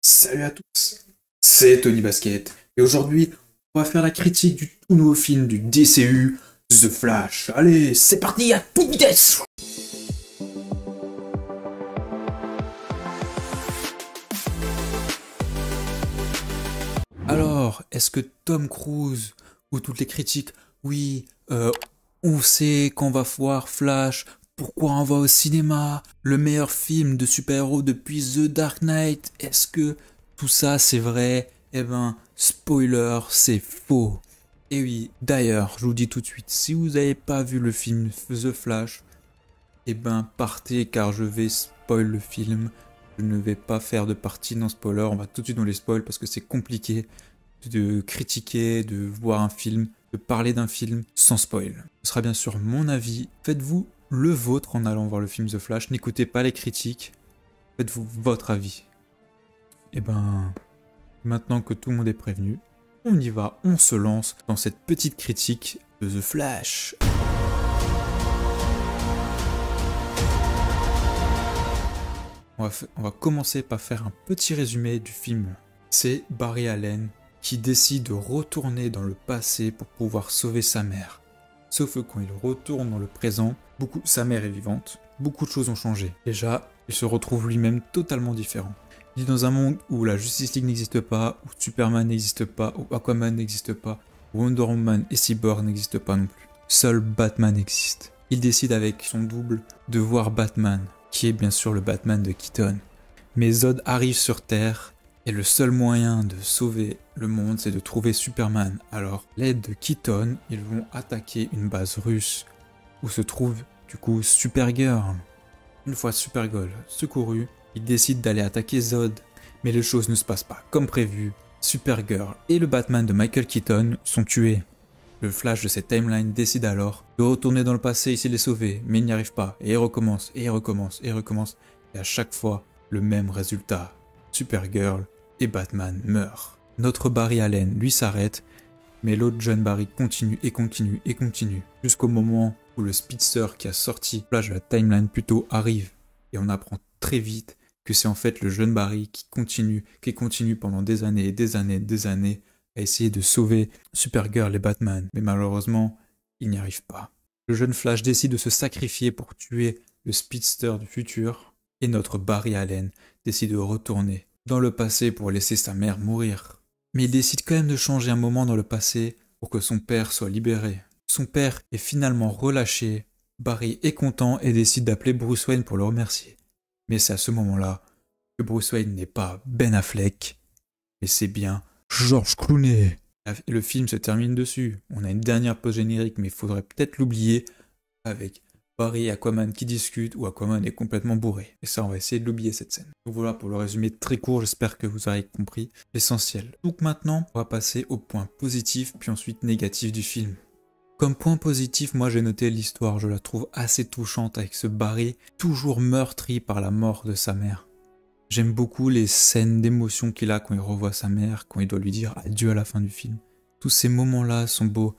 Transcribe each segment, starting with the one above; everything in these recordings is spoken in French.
Salut à tous, c'est Tony Basket et aujourd'hui on va faire la critique du tout nouveau film du DCU, The Flash. Allez, c'est parti à toute vitesse. Alors, est-ce que Tom Cruise ou toutes les critiques, oui, on sait qu'on va voir Flash, pourquoi on va au cinéma, le meilleur film de super-héros depuis The Dark Knight, est-ce que tout ça c'est vrai? Eh ben, spoiler, c'est faux. Et oui, d'ailleurs, je vous dis tout de suite, si vous n'avez pas vu le film The Flash, eh ben partez car je vais spoil le film. Je ne vais pas faire de partie non spoiler, on va tout de suite dans les spoils parce que c'est compliqué de critiquer, de voir un film, de parler d'un film sans spoil. Ce sera bien sûr mon avis. Faites-vous le vôtre en allant voir le film The Flash. N'écoutez pas les critiques. Faites-vous votre avis. Et ben, maintenant que tout le monde est prévenu, on y va, on se lance dans cette petite critique de The Flash. On va commencer par faire un petit résumé du film. C'est Barry Allen qui décide de retourner dans le passé pour pouvoir sauver sa mère. Sauf que quand il retourne dans le présent, sa mère est vivante, beaucoup de choses ont changé. Déjà, il se retrouve lui-même totalement différent. Il est dans un monde où la Justice League n'existe pas, où Superman n'existe pas, où Aquaman n'existe pas, où Wonder Woman et Cyborg n'existent pas non plus. Seul Batman existe. Il décide avec son double de voir Batman, qui est bien sûr le Batman de Keaton. Mais Zod arrive sur Terre, et le seul moyen de sauver le monde, c'est de trouver Superman. Alors, l'aide de Keaton, ils vont attaquer une base russe, où se trouve du coup Supergirl. Une fois Supergirl secourue, ils décident d'aller attaquer Zod. Mais les choses ne se passent pas comme prévu. Supergirl et le Batman de Michael Keaton sont tués. Le Flash de cette timeline décide alors de retourner dans le passé et essayer de les sauver, mais il n'y arrive pas, et il recommence, et il recommence, et il recommence, et à chaque fois, le même résultat. Supergirl et Batman meurent. Notre Barry Allen, lui, s'arrête, mais l'autre jeune Barry continue et continue et continue, jusqu'au moment où le speedster qui a sorti Flash de la timeline plus tôt arrive, et on apprend très vite que c'est en fait le jeune Barry qui continue pendant des années et des années et des années, à essayer de sauver Supergirl et Batman, mais malheureusement, il n'y arrive pas. Le jeune Flash décide de se sacrifier pour tuer le speedster du futur, et notre Barry Allen décide de retourner dans le passé pour laisser sa mère mourir. Mais il décide quand même de changer un moment dans le passé pour que son père soit libéré. Son père est finalement relâché, Barry est content et décide d'appeler Bruce Wayne pour le remercier. Mais c'est à ce moment-là que Bruce Wayne n'est pas Ben Affleck, mais c'est bien George Clooney. Le film se termine dessus. On a une dernière pause générique, mais il faudrait peut-être l'oublier, avec Barry et Aquaman qui discutent, où Aquaman est complètement bourré. Et ça, on va essayer de l'oublier, cette scène. Donc voilà, pour le résumé très court, j'espère que vous aurez compris l'essentiel. Donc maintenant, on va passer au point positif, puis ensuite négatif du film. Comme point positif, moi j'ai noté l'histoire, je la trouve assez touchante avec ce Barry, toujours meurtri par la mort de sa mère. J'aime beaucoup les scènes d'émotion qu'il a quand il revoit sa mère, quand il doit lui dire adieu à la fin du film. Tous ces moments-là sont beaux.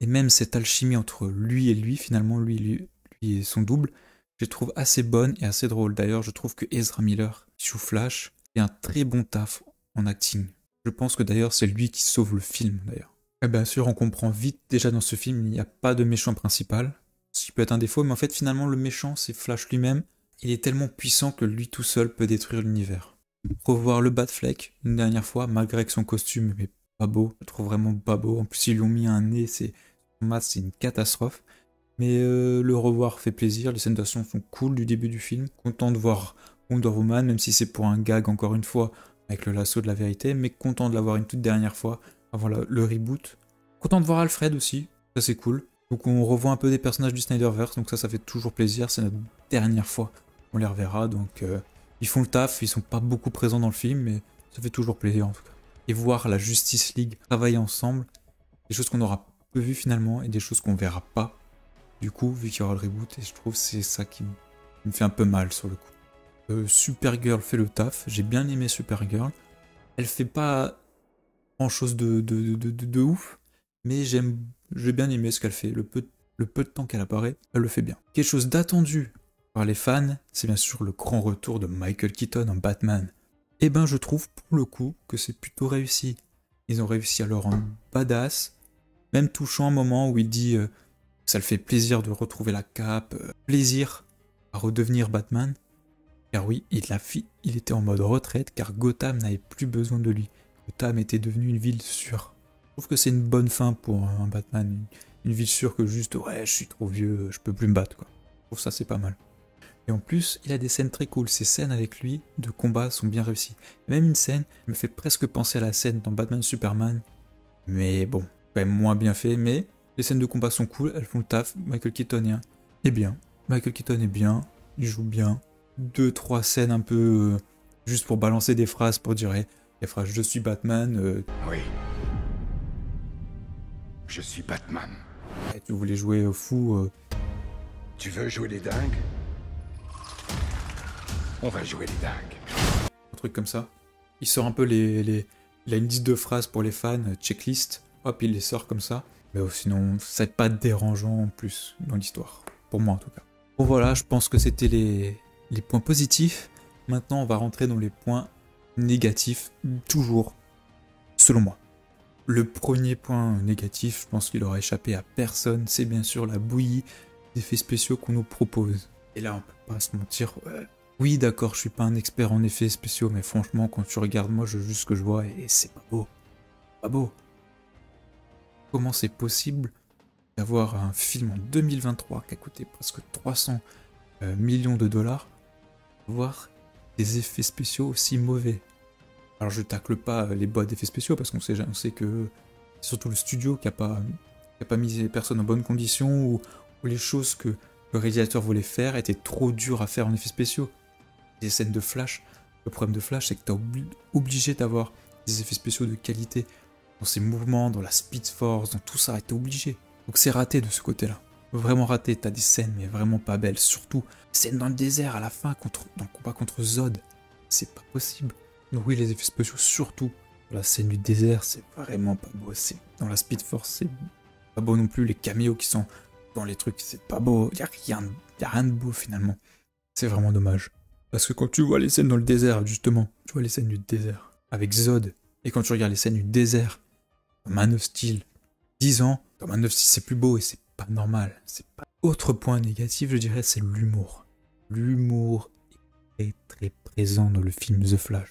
Et même cette alchimie entre lui et lui, finalement, lui et son double, je les trouve assez bonne et assez drôle. D'ailleurs, je trouve que Ezra Miller, qui joue Flash, fait un très bon taf en acting. Je pense que d'ailleurs, c'est lui qui sauve le film, d'ailleurs. Et bien sûr, on comprend vite déjà dans ce film, il n'y a pas de méchant principal, ce qui peut être un défaut, mais en fait, finalement, le méchant, c'est Flash lui-même. Il est tellement puissant que lui tout seul peut détruire l'univers. Revoir le Batfleck une dernière fois, malgré que son costume est pas beau, je le trouve vraiment pas beau. En plus, ils lui ont mis un nez, c'est une catastrophe. Mais le revoir fait plaisir, les scènes d'action sont cool du début du film. Content de voir Wonder Woman, même si c'est pour un gag encore une fois, avec le lasso de la vérité, mais content de l'avoir une toute dernière fois, avant le reboot. Content de voir Alfred aussi, ça c'est cool. Donc on revoit un peu des personnages du Snyderverse, donc ça fait toujours plaisir, c'est notre dernière fois. On les reverra, donc ils font le taf, ils sont pas beaucoup présents dans le film, mais ça fait toujours plaisir en tout cas. Et voir la Justice League travailler ensemble, des choses qu'on aura peu vues finalement, et des choses qu'on verra pas, du coup, vu qu'il y aura le reboot, et je trouve que c'est ça qui me fait un peu mal sur le coup. Supergirl fait le taf, j'ai bien aimé Supergirl, elle fait pas grand chose de ouf, mais j'ai bien aimé ce qu'elle fait, le peu de temps qu'elle apparaît, elle le fait bien. Quelque chose d'attendu par les fans, c'est bien sûr le grand retour de Michael Keaton en Batman. Et ben je trouve pour le coup que c'est plutôt réussi. Ils ont réussi à le rendre badass, même touchant un moment où il dit que ça le fait plaisir de retrouver la cape, plaisir à redevenir Batman. Car oui, il était en mode retraite car Gotham n'avait plus besoin de lui. Gotham était devenu une ville sûre. Je trouve que c'est une bonne fin pour un Batman, une ville sûre que juste ouais je suis trop vieux, je peux plus me battre quoi. Je trouve ça c'est pas mal. Et en plus, il a des scènes très cool. Ces scènes avec lui de combat sont bien réussies. Il y a même une scène qui me fait presque penser à la scène dans Batman Superman. Mais bon, quand même moins bien fait. Mais les scènes de combat sont cool, elles font le taf. Michael Keaton est bien. Michael Keaton est bien, il joue bien. 2-3 scènes un peu juste pour balancer des phrases pour dire les phrases je suis Batman. Oui. Je suis Batman. Tu voulais jouer au fou. Tu veux jouer les dingues? On va jouer les dingues. Un truc comme ça. Il sort un peu il a une liste de phrases pour les fans, checklist, hop, il les sort comme ça. Mais sinon, ça n'est pas dérangeant en plus dans l'histoire. Pour moi en tout cas. Bon voilà, je pense que c'était les points positifs. Maintenant, on va rentrer dans les points négatifs, toujours, selon moi. Le premier point négatif, je pense qu'il aura échappé à personne, c'est bien sûr la bouillie d'effets spéciaux qu'on nous propose. Et là, on peut pas se mentir, oui, d'accord, je suis pas un expert en effets spéciaux, mais franchement, quand tu regardes, moi, je juste ce que je vois et c'est pas beau. Pas beau. Comment c'est possible d'avoir un film en 2023 qui a coûté presque 300 millions de dollars, voir des effets spéciaux aussi mauvais? Alors je tacle pas les boîtes d'effets spéciaux parce qu'on sait que c'est surtout le studio qui a pas mis les personnes en bonnes conditions ou les choses que le réalisateur voulait faire étaient trop dures à faire en effets spéciaux. Les scènes de Flash, le problème de Flash c'est que t'es obligé d'avoir des effets spéciaux de qualité dans ses mouvements, dans la Speed Force, dans tout ça, t'es obligé. Donc c'est raté de ce côté-là. Vraiment raté, t'as des scènes mais vraiment pas belles, surtout scènes dans le désert à la fin dans le combat contre Zod, c'est pas possible. Donc oui, les effets spéciaux, surtout la scène du désert, c'est vraiment pas beau. Dans la Speed Force, c'est pas beau non plus. Les caméos qui sont dans les trucs, c'est pas beau. Y a rien de beau finalement. C'est vraiment dommage. Parce que quand tu vois les scènes dans le désert, justement, tu vois les scènes du désert avec Zod, et quand tu regardes les scènes du désert, dans Man of Steel, 10 ans, dans Man of Steel c'est plus beau et c'est pas normal. C'est pas... Autre point négatif, je dirais, c'est l'humour. L'humour est très présent dans le film The Flash.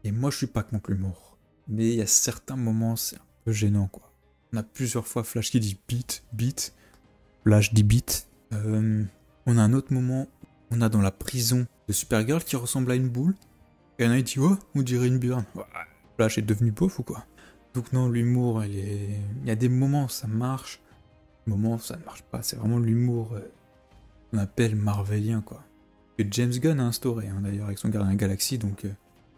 Et moi, je suis pas contre l'humour. Mais il y a certains moments, c'est un peu gênant, quoi. On a plusieurs fois Flash qui dit beat, beat. Flash dit beat. On a un autre moment, on a dans la prison de Supergirl qui ressemble à une boule. Et un dit, oh, on dirait une burne. Ouais, Flash est devenu pauvre ou quoi? Donc non, l'humour, il y a des moments, ça marche. Des moments, ça ne marche pas. C'est vraiment l'humour qu'on appelle marvelien, quoi. Que James Gunn a instauré, hein, d'ailleurs, avec son Gardien de la Galaxie, donc...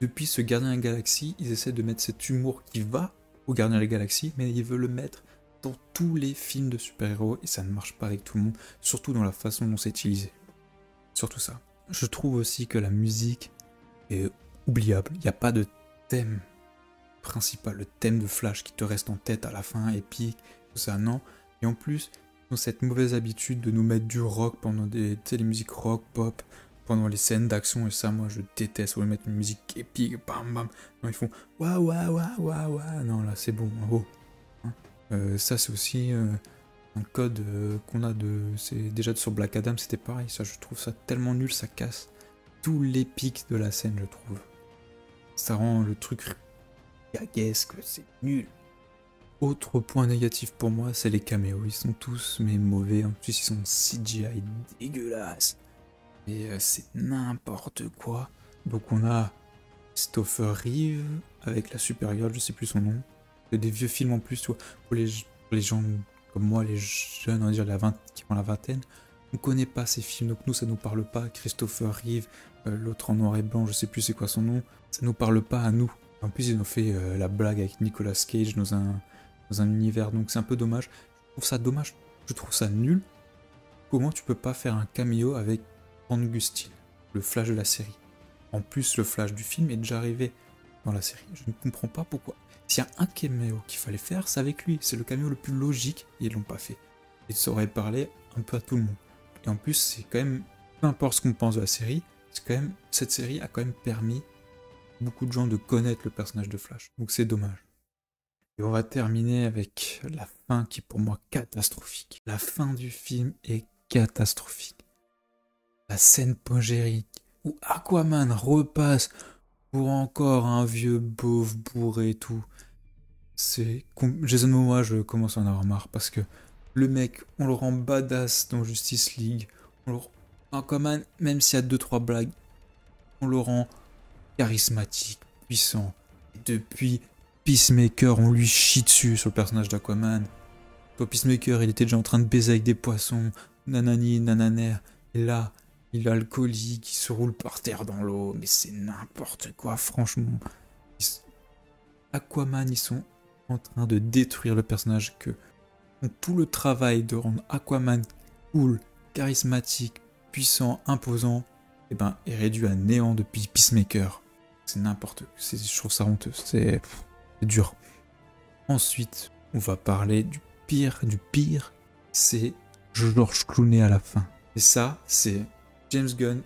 Depuis ce Gardien de la Galaxie, ils essaient de mettre cet humour qui va au Gardien de la Galaxie, mais ils veulent le mettre dans tous les films de super-héros, et ça ne marche pas avec tout le monde, surtout dans la façon dont c'est utilisé. Surtout ça. Je trouve aussi que la musique est oubliable. Il n'y a pas de thème principal, le thème de Flash qui te reste en tête à la fin, épique, tout ça, non. Et en plus, ils ont cette mauvaise habitude de nous mettre du rock pendant les musiques rock, pop, pendant les scènes d'action, et ça, moi, je déteste. On va mettre une musique épique, bam, bam. Non, ils font waouh, waouh, waouh, waouh, waouh. Non, là, c'est bon, oh. Hein, ça, c'est aussi un code qu'on a c'est déjà sur Black Adam, c'était pareil. Ça, je trouve ça tellement nul, ça casse tout l'épique de la scène, je trouve. Ça rend le truc gaguesque, c'est nul. Autre point négatif pour moi, c'est les caméos. Ils sont tous mais mauvais. En plus, ils sont CGI dégueulasses. Et c'est n'importe quoi. Donc on a Christopher Reeve avec la Supergirl, je sais plus son nom. C'est des vieux films en plus, tu vois. Pour les gens comme moi, les jeunes, on va dire qui ont la vingtaine, on connaît pas ces films. Donc nous, ça nous parle pas. Christopher Reeve, l'autre en noir et blanc, je sais plus c'est quoi son nom. Ça nous parle pas à nous. En plus, ils ont fait la blague avec Nicolas Cage dans un univers. Donc c'est un peu dommage. Je trouve ça dommage. Je trouve ça nul. Comment tu peux pas faire un cameo avec Augustine, le Flash de la série? En plus, le Flash du film est déjà arrivé dans la série. Je ne comprends pas pourquoi. S'il y a un caméo qu'il fallait faire, c'est avec lui. C'est le caméo le plus logique et ils l'ont pas fait. Et ça aurait parlé un peu à tout le monde. Et en plus, c'est quand même, peu importe ce qu'on pense de la série, c'est quand même, cette série a quand même permis beaucoup de gens de connaître le personnage de Flash. Donc c'est dommage. Et on va terminer avec la fin qui est pour moi catastrophique. La fin du film est catastrophique. La scène post-générique où Aquaman repasse pour encore un vieux beauf bourré et tout. Jason Momoa, je commence à en avoir marre parce que le mec, on le rend badass dans Justice League. Aquaman, même s'il y a 2-3 blagues, on le rend charismatique, puissant. Et depuis Peacemaker, on lui chie dessus sur le personnage d'Aquaman. Toi, Peacemaker, il était déjà en train de baiser avec des poissons, nanani, nananer. Et là, il est alcoolique, il se roule par terre dans l'eau. Mais c'est n'importe quoi, franchement. Aquaman, ils sont en train de détruire le personnage que font tout le travail de rendre Aquaman cool, charismatique, puissant, imposant, et ben, est réduit à néant depuis Peacemaker. C'est n'importe quoi. Je trouve ça honteux. C'est dur. Ensuite, on va parler du pire. C'est George Clooney à la fin. Et ça, c'est James Gunn.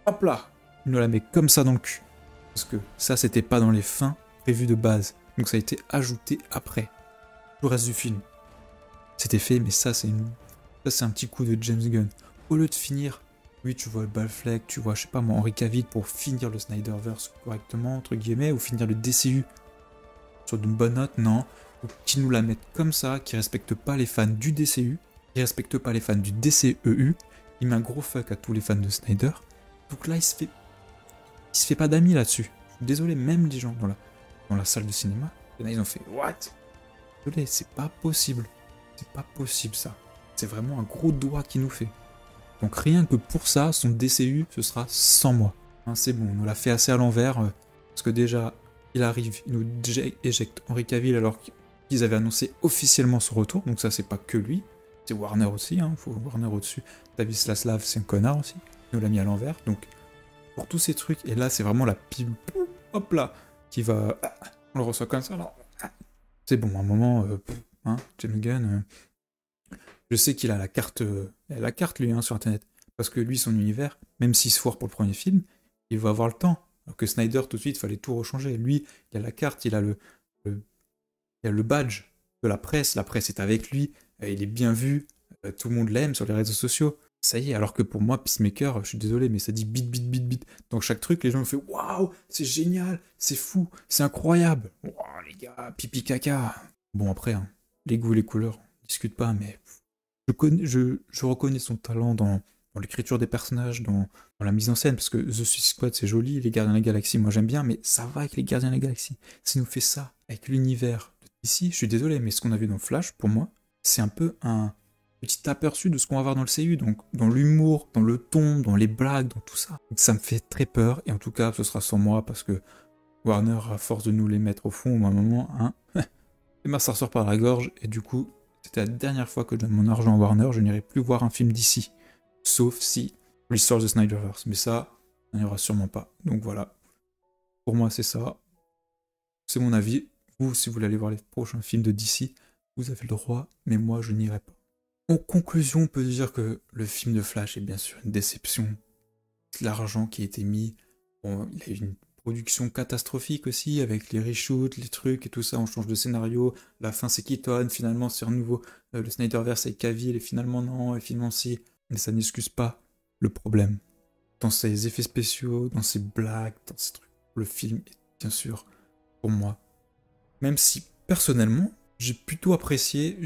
Hop là, il nous la met comme ça dans le cul. Parce que ça, c'était pas dans les fins prévues de base. Donc ça a été ajouté après. Le reste du film. C'était fait, mais ça, c'est un petit coup de James Gunn. Au lieu de finir, oui, tu vois le Batfleck, tu vois, je sais pas moi, Henry Cavill pour finir le Snyderverse correctement, entre guillemets, ou finir le DCU sur d'une bonne note, non. Qui nous la mettent comme ça, qui respectent pas les fans du DCU, qui respectent pas les fans du DCEU, il met un gros fuck à tous les fans de Snyder. Donc là, il se fait pas d'amis là-dessus. Je suis désolé, même les gens dans la salle de cinéma, là, ils ont fait what? Désolé, c'est pas possible. C'est pas possible ça. C'est vraiment un gros doigt qui nous fait. Donc rien que pour ça, son DCU, ce sera sans moi. Hein, c'est bon, on nous l'a fait assez à l'envers. Parce que déjà, il arrive, il nous éjecte Henry Cavill alors qu'ils avaient annoncé officiellement son retour. Donc ça, c'est pas que lui. C'est Warner aussi, hein, faut Warner au-dessus. David Zaslav, c'est un connard aussi. Il nous l'a mis à l'envers. Donc, pour tous ces trucs, et là, c'est vraiment la pile, hop là, qui va... On le reçoit comme ça, là. C'est bon, à un moment, James Gunn... Je sais qu'il a la carte lui, hein, sur Internet. Parce que lui, son univers, même s'il se foire pour le premier film, il va avoir le temps. Alors que Snyder, tout de suite, il fallait tout rechanger. Lui, il a la carte, il a le badge de la presse est avec lui, il est bien vu, tout le monde l'aime sur les réseaux sociaux. Ça y est, alors que pour moi, Peacemaker, je suis désolé, mais ça dit bit, bit, bit, bit. Dans chaque truc, les gens me font « Waouh, c'est génial, c'est fou, c'est incroyable. Wow, les gars, pipi caca. » Bon, après, hein, les goûts et les couleurs, on discute pas, mais... Je reconnais son talent dans l'écriture des personnages, dans la mise en scène, parce que The Suicide Squad c'est joli, les Gardiens de la Galaxie moi j'aime bien, mais ça va avec les Gardiens de la Galaxie. S'il nous fait ça avec l'univers ici, je suis désolé, mais ce qu'on a vu dans Flash, pour moi, c'est un peu un petit aperçu de ce qu'on va voir dans le CU, donc dans l'humour, dans le ton, dans les blagues, dans tout ça. Donc ça me fait très peur, et en tout cas ce sera sans moi, parce que Warner, à force de nous les mettre au fond, à un moment, hein, et ben ça ressort par la gorge, et du coup, c'était la dernière fois que je donne mon argent à Warner, je n'irai plus voir un film d'ici. Sauf si Restore the Snyderverse. Mais ça, il n'y aura sûrement pas. Donc voilà. Pour moi, c'est ça. C'est mon avis. Vous, si vous voulez aller voir les prochains films de DC, vous avez le droit, mais moi, je n'irai pas. En conclusion, on peut dire que le film de Flash est bien sûr une déception. L'argent qui a été mis, bon, il a eu une production catastrophique aussi, avec les reshoots, les trucs et tout ça, on change de scénario, la fin c'est Keaton, finalement c'est renouveau le Snyderverse avec Cavill, et finalement non, et finalement si, mais ça n'excuse pas le problème. Dans ses effets spéciaux, dans ses blagues, dans ses trucs, le film est bien sûr, pour moi, même si personnellement, j'ai plutôt apprécié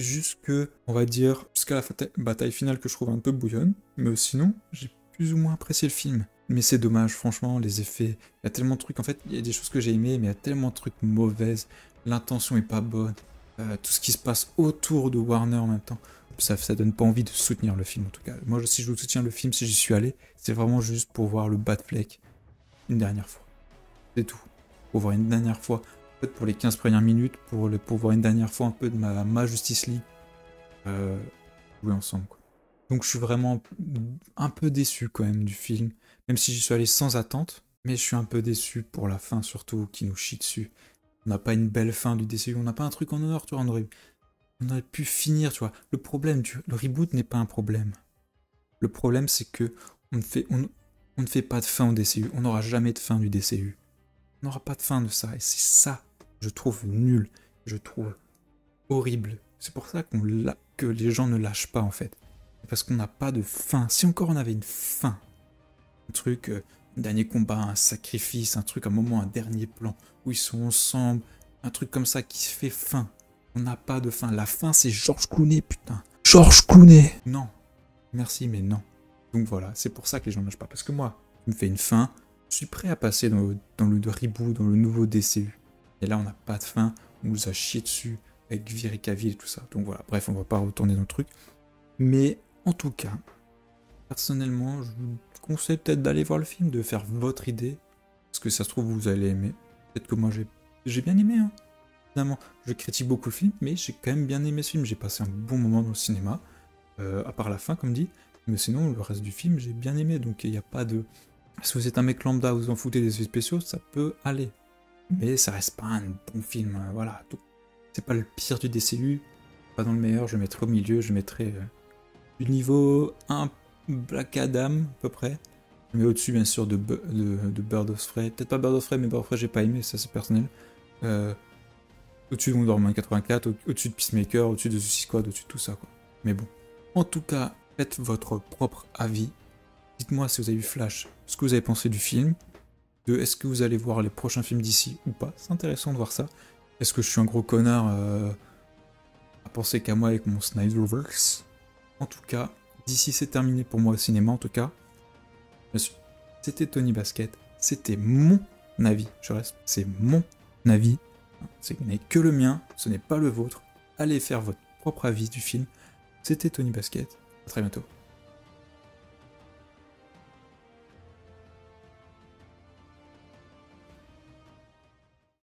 on va dire, jusqu'à la bataille finale que je trouve un peu bouillonne, mais sinon, j'ai plus ou moins apprécié le film. Mais c'est dommage, franchement, les effets, il y a tellement de trucs, en fait, il y a des choses que j'ai aimées, mais il y a tellement de trucs mauvaises, l'intention est pas bonne, tout ce qui se passe autour de Warner en même temps, ça donne pas envie de soutenir le film, en tout cas. Moi, si je soutiens le film, si j'y suis allé, c'est vraiment juste pour voir le Batfleck une dernière fois. C'est tout. Pour voir une dernière fois, peut-être pour les 15 premières minutes, pour voir une dernière fois un peu de ma Justice League, jouer ensemble, quoi. Donc je suis vraiment un peu déçu quand même du film, même si j'y suis allé sans attente, mais je suis un peu déçu pour la fin surtout, qui nous chie dessus. On n'a pas une belle fin du DCU, on n'a pas un truc en honneur, tu vois, on aurait pu finir, tu vois. Le problème, le reboot n'est pas un problème. Le problème c'est que on ne fait pas de fin au DCU, on n'aura jamais de fin du DCU. On n'aura pas de fin de ça. Et c'est ça, je trouve nul. Je trouve horrible. C'est pour ça que les gens ne lâchent pas, en fait. Parce qu'on n'a pas de fin. Si encore on avait une fin, un truc, un dernier combat, un sacrifice, un truc, un moment, un dernier plan, où ils sont ensemble, un truc comme ça qui se fait fin. On n'a pas de fin. La fin, c'est George Clooney, putain. George Clooney. Non. Merci, mais non. Donc voilà, c'est pour ça que les gens ne lâchent pas. Parce que moi, tu me fais une fin, je suis prêt à passer dans le reboot, dans le nouveau DCU. Et là, on n'a pas de fin, on nous a chié dessus avec Henry Cavill et tout ça. Donc voilà, bref, on va pas retourner dans le truc. Mais en tout cas, personnellement, je vous conseille peut-être d'aller voir le film, de faire votre idée. Parce que ça se trouve, vous allez aimer. Peut-être que moi, j'ai bien aimé, hein. Finalement, je critique beaucoup le film, mais j'ai quand même bien aimé ce film. J'ai passé un bon moment dans le cinéma, à part la fin, comme dit. Mais sinon, le reste du film, j'ai bien aimé. Donc, il n'y a pas de... Si vous êtes un mec lambda, vous en foutez des effets spéciaux, ça peut aller. Mais ça reste pas un bon film, voilà. C'est pas le pire du DCU, pas dans le meilleur, je le mettrai au milieu, je mettrai du niveau 1 Black Adam, à peu près. Je mets au-dessus, bien sûr, de Bird of Prey. Peut-être pas Bird of Prey, mais Bird of Prey, j'ai pas aimé, ça c'est personnel. Au-dessus de Wonder Woman 84, au-dessus de Peacemaker, au-dessus de Suicide Squad, au-dessus de tout ça, quoi. Mais bon. En tout cas, faites votre propre avis. Dites-moi si vous avez vu Flash, ce que vous avez pensé du film. Est-ce que vous allez voir les prochains films d'ici ou pas. C'est intéressant de voir ça. Est-ce que je suis un gros connard à penser qu'à moi avec mon Snyderverse. En tout cas, d'ici c'est terminé pour moi au cinéma, en tout cas. C'était Tony Basket. C'était mon avis. C'est mon avis. Ce n'est que le mien, ce n'est pas le vôtre. Allez faire votre propre avis du film. C'était Tony Basket. À très bientôt.